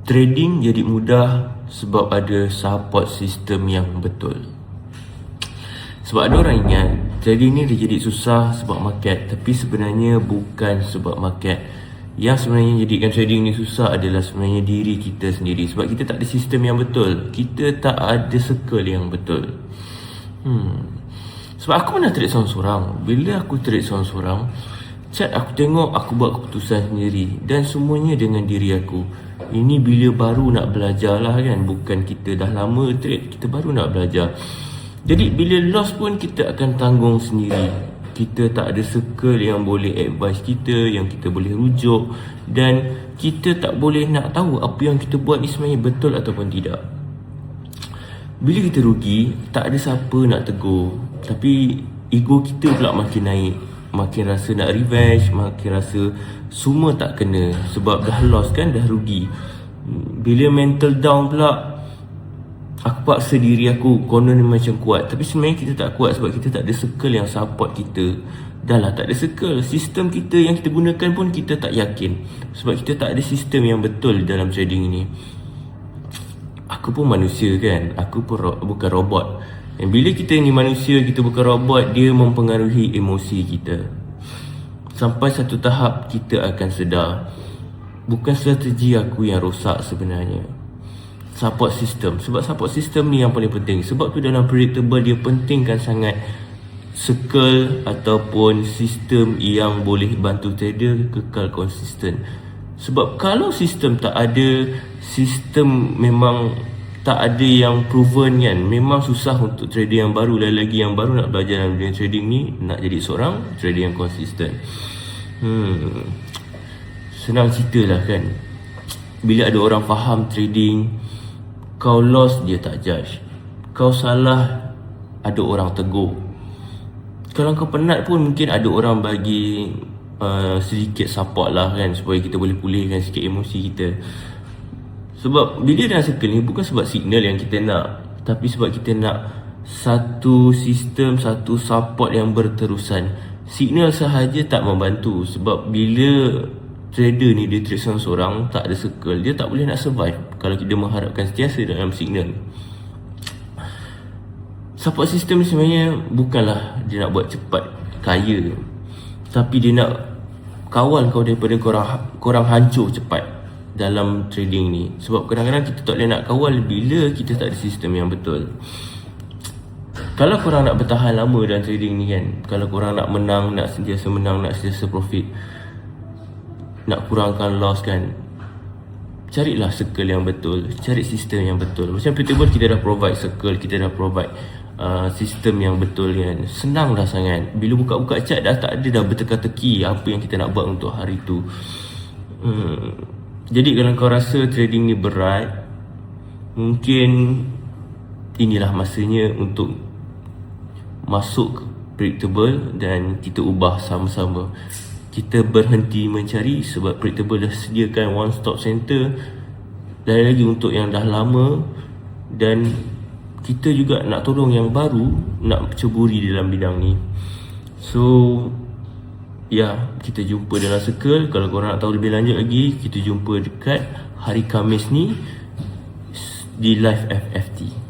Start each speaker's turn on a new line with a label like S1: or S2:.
S1: Trading jadi mudah sebab ada support system yang betul. Sebab ada orang ingat trading ni dia jadi susah sebab market, tapi sebenarnya bukan sebab market. Yang sebenarnya jadikan trading ni susah adalah sebenarnya diri kita sendiri. Sebab kita tak ada sistem yang betul, kita tak ada circle yang betul. Sebab aku pernah trade seorang-seorang. Bila aku trade seorang-seorang, aku tengok aku buat keputusan sendiri, dan semuanya dengan diri aku. Ini bila baru nak belajar lah kan, bukan kita dah lama trade, kita baru nak belajar. Jadi bila loss pun kita akan tanggung sendiri. Kita tak ada circle yang boleh advise kita, yang kita boleh rujuk, dan kita tak boleh nak tahu apa yang kita buat ni sebenarnya betul ataupun tidak. Bila kita rugi, tak ada siapa nak tegur, tapi ego kita pula makin naik. Makin rasa nak revenge, makin rasa semua tak kena sebab dah loss kan, dah rugi. Bila mental down pula, aku paksa diri aku konon ni macam kuat, tapi sebenarnya kita tak kuat sebab kita tak ada circle yang support kita. Dah lah tak ada circle, sistem kita yang kita gunakan pun kita tak yakin sebab kita tak ada sistem yang betul dalam trading ini. Aku pun manusia kan, aku pun bukan robot. Dan bila kita ni manusia, kita bukan robot, dia mempengaruhi emosi kita. Sampai satu tahap kita akan sedar, bukan strategi aku yang rosak sebenarnya, support system. Sebab support system ni yang paling penting. Sebab tu dalam predictable dia pentingkan sangat circle ataupun sistem yang boleh bantu trader kekal konsisten. Sebab kalau sistem tak ada, sistem memang tak ada yang proven kan, memang susah untuk trader yang baru, lagi yang baru nak belajar dalam dunia trading ni, nak jadi seorang trader yang konsisten. Senang cerita lah kan, bila ada orang faham trading, kau loss dia tak judge, kau salah ada orang tegur, kalau kau penat pun mungkin ada orang bagi sedikit support lah kan, supaya kita boleh pulihkan sikit emosi kita. Sebab bila dalam circle ni bukan sebab signal yang kita nak, tapi sebab kita nak satu sistem, satu support yang berterusan. Signal sahaja tak membantu. Sebab bila trader ni dia trade seorang-seorang, tak ada circle, dia tak boleh nak survive kalau kita mengharapkan sentiasa dalam signal. Support system ni sebenarnya bukanlah dia nak buat cepat kaya, tapi dia nak kawal kau daripada korang hancur cepat dalam trading ni. Sebab kadang-kadang kita tak boleh nak kawal bila kita tak ada sistem yang betul. Kalau korang nak bertahan lama dalam trading ni kan, kalau korang nak menang, nak sentiasa menang, nak sentiasa profit, nak kurangkan loss kan, carilah circle yang betul, cari sistem yang betul. Macam predictable kita dah provide circle, kita dah provide sistem yang betul kan. Senang dah sangat. Bila buka-buka chart dah tak ada dah berteka-teki apa yang kita nak buat untuk hari tu. Jadi kalau kau rasa trading ni berat, mungkin inilah masanya untuk masuk ke predictable dan kita ubah sama-sama. Kita berhenti mencari sebab predictable dah sediakan one stop center, dan lagi untuk yang dah lama, dan kita juga nak tolong yang baru nak ceburi dalam bidang ni. So kita jumpa dalam circle. Kalau korang nak tahu lebih lanjut lagi, kita jumpa dekat hari Khamis ni di live FFT.